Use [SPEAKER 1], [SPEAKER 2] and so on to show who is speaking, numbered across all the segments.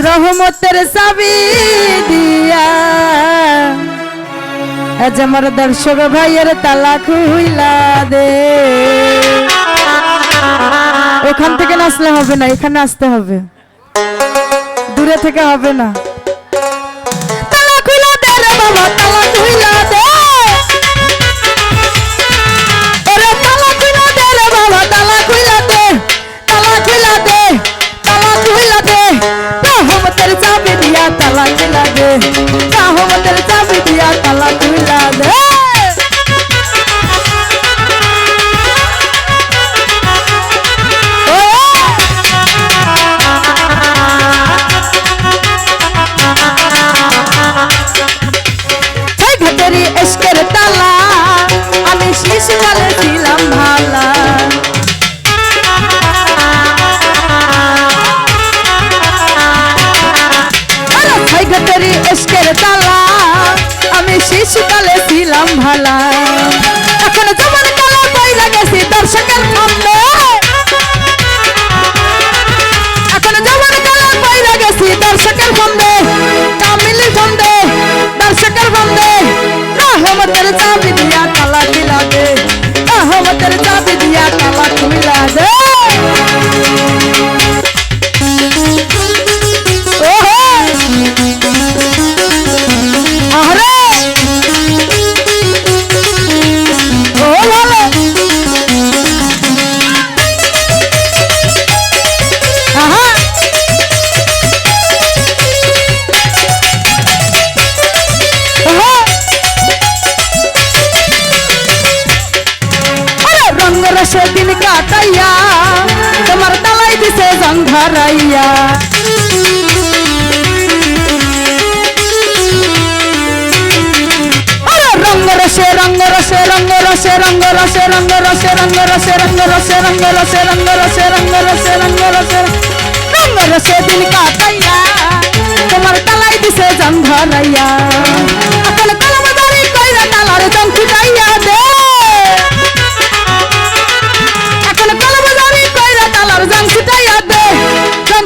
[SPEAKER 1] রহমতের চাবি দিয়া আজ আমার দর্শক ভাইয়ের তালা খুইলা দে। ওখান থেকে নাচলে হবে না, এখানে আসতে হবে, দূরে থেকে হবে না। তালা খুইলা দে রে বাবা, তালা খুইলা দে, ওরে তালা খুইলা দে রে বাবা, তালা খুইলা দে, তালা খুইলা দে, তালা খুইলা দে, রহমতের চাবি দিয়া তালা খুইলা দে, রহমতের চাবি দিয়া তালা খুইলা দে। এসকের তালা আমি শিশুকালে ছিলাম ভালা, ঘাটেরি এসকের তালা আমি শিশুকালে ছিলাম ভালা। এখন জমান কালা বইলা গেছি দর্শকের সামনে, এখন জমান কালা বইলা গেছি দর্শকের সামনে, কামিলি সামনে দর্শকের সামনে। রহমতের চাবি দিয়া তালা খুইলা দে, রহমতের চাবি দিয়া তালা খুইলা দে। সেদিন কাটাইয়া তোমার তালাই দিছে জংঘরাইয়া, রঙ্গ রসে রঙ্গ রসে রঙ্গ রসে রঙ্গ রসে রঙ্গ রসে রঙ্গ রসে রঙ্গ রসে রঙ্গ রসে রঙ্গ রসে রঙ্গ রসে রঙ্গ রসে রঙ্গ রসে দিন কাটাইয়া তোমার তালাই দিছে জংঘরাইয়া। এখন কলমদারি কইরা তালার জং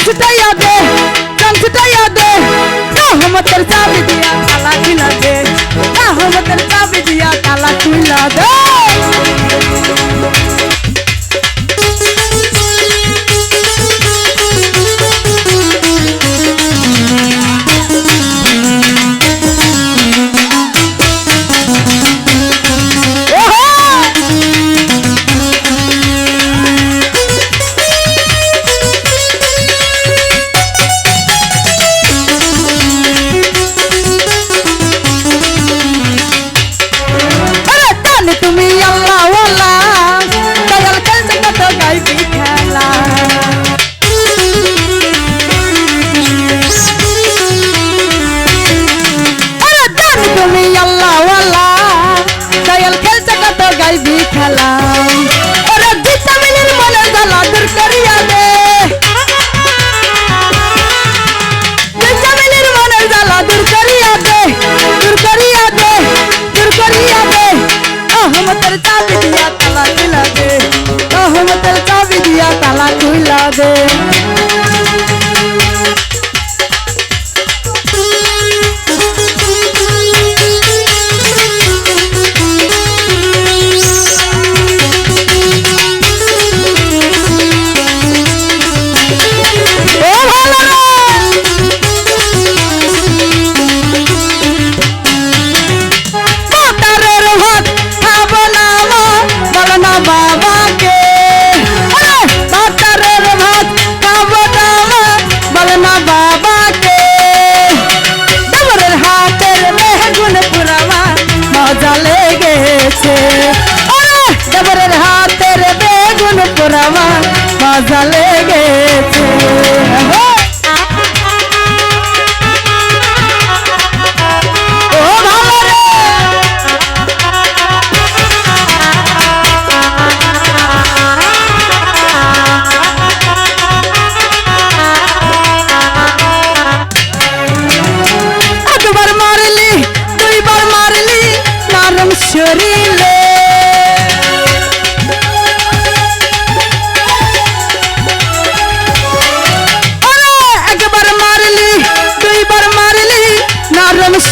[SPEAKER 1] ছুটাইয়া দে, রহমতের চাবি দিয়া তালা খুইলা দে, রহমতের চাবি দিয়া তালা খুইলা দে। তুমি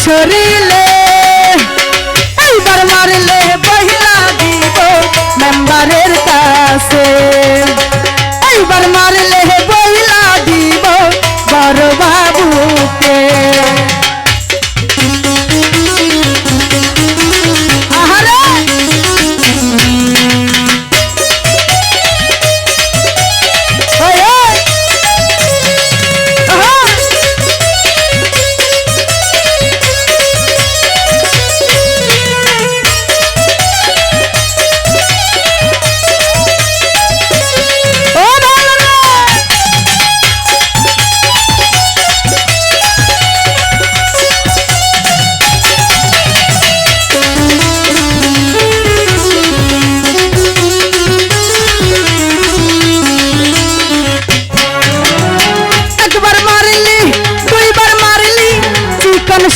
[SPEAKER 1] শরীরে এইবার মারলে বহিলা দিব মেম্বারের কাছে এইবার মারলে বহিলা দিব বড় বাবুকে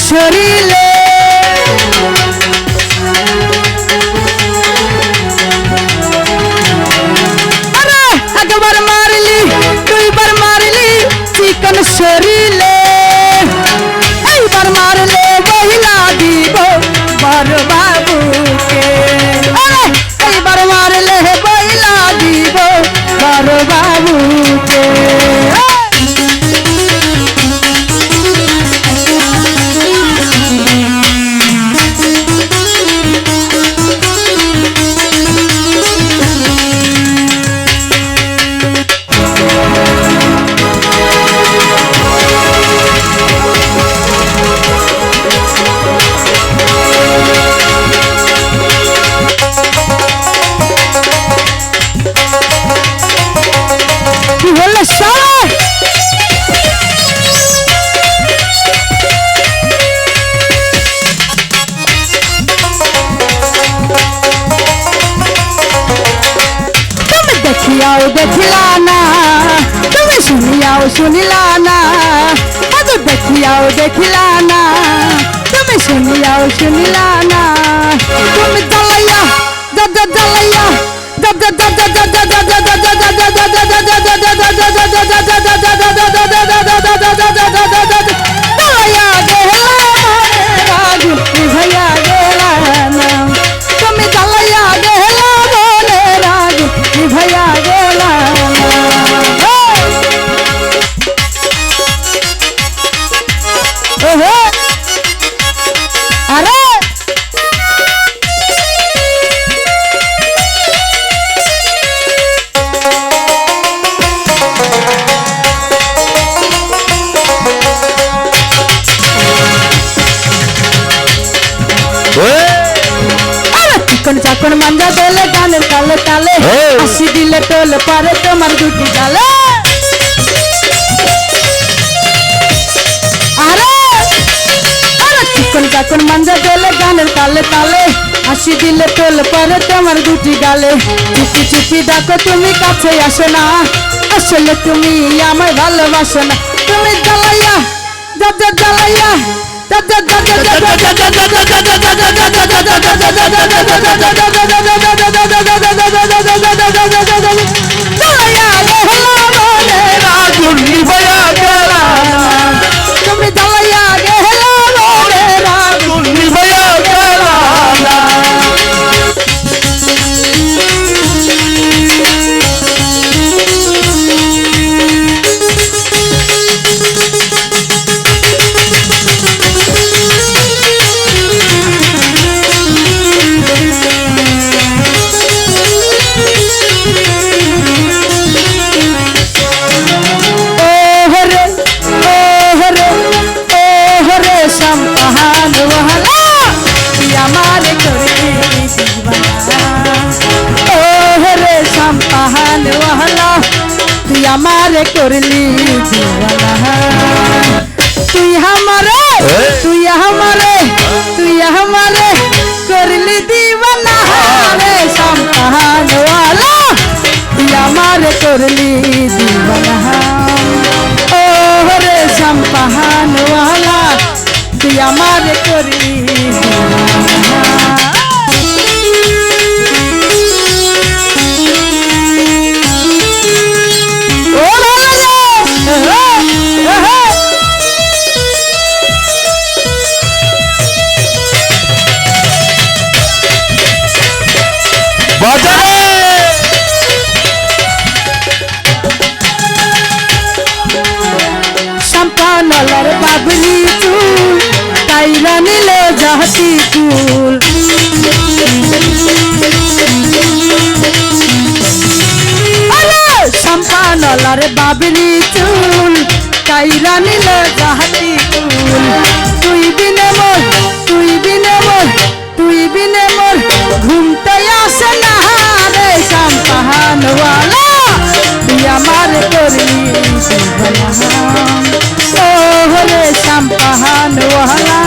[SPEAKER 1] শরীরে আরে একবার মারলি দুইবার মারলি চিকন শরীরে এইবার মারলে বহিলা দিব বড় বাবুকে আরে এইবার মারলে বহিলা দিব বড় বাবুকে देखिला ना तुम्हें सुनियाओ सुनिला ना अब देखियाओ देखिला ना तुम्हें सुनियाओ सुनिला ना तुम दलैया दलैया भैया गेला तुम दलैया गेला बोले राज भैया गेला अरे চিকন চাকন মাঞ্জা দেলে গানের তালে তালে হাসি দিলে টোল পারে তোমার দুটি গালে আরে আরে চিকন চাকন মাঞ্জা দেলে গানের তালে তালে হাসি দিলে টোল পারে তোমার দুটি গালে চুপি চুপি ডাকো তুমি কাছে আসো না আসলে তুমি আমায় ভালোবাসো না তুমি জ্বালাইয়া জ্বালাইয়া তুমি জ্বালাইয়া গেলা বলে রাগুন ভয়া গেলা हमारे करली दीवाना तुई हमारे करली दीवाना रे संपहान वाला तुई हमारे करली दीवाना ओ रे संपहान वाला तुई हमारे करली दीवाना বাবরি চুল কাইরা নিল জাতি কুল সম্পানলার বাবরি চুল কাইরা নিল জাতি কুল তুই বিনে মোর তুই বিনে মোর তুই বিনে মোর ঘুমতে আসে না রে সম্পানওয়ালা তুই আমার করলি ও রে সম্পানওয়ালা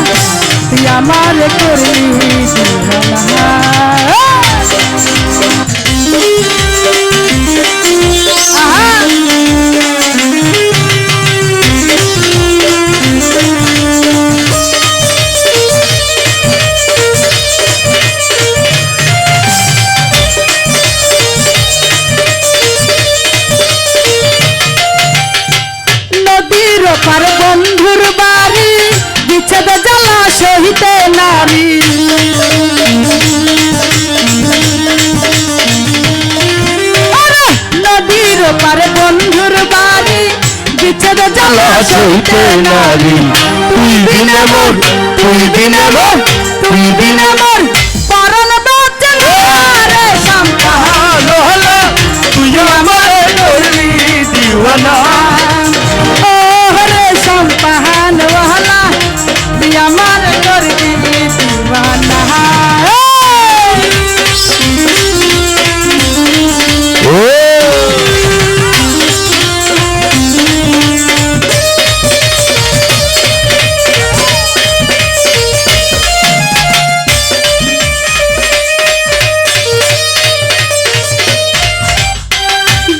[SPEAKER 1] তুই আমার করলি দিওয়ানা পার বন্ধুর বাড়ি বিচ্ছেদ জ্বালা সহিতে নারী নদীর পারে বন্ধুর বাড়ি বিচ্ছেদ জ্বালা সহিতে নারী তুই বিনে মোর তুই বিনে মোর তুই বিনে মোর পরন বাঁচে না রে সম্পান হলো তুই আমার করলি দিওয়ানা সম্পানওয়ালা তুই আমার করবি দিওয়ানা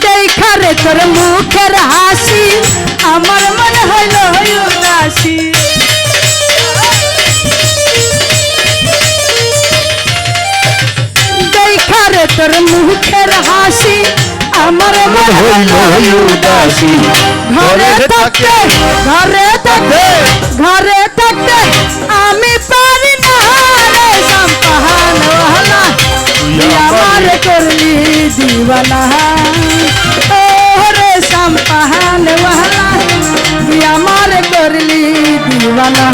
[SPEAKER 1] দেখা রে তোর মুখের হাসি আমার মনে হইল উদাসী দেখা রে তোর মুখের হাসি আমার মনে হইল উদাসী ঘরে থাকতে ঘরে থাকতে ঘরে থাকতে আমি পারি না রে সম্পানওয়ালা তুই আমার করলি দিওয়ানা ও রে সম্পানওয়ালা তুই আমার করলি দিওয়ানা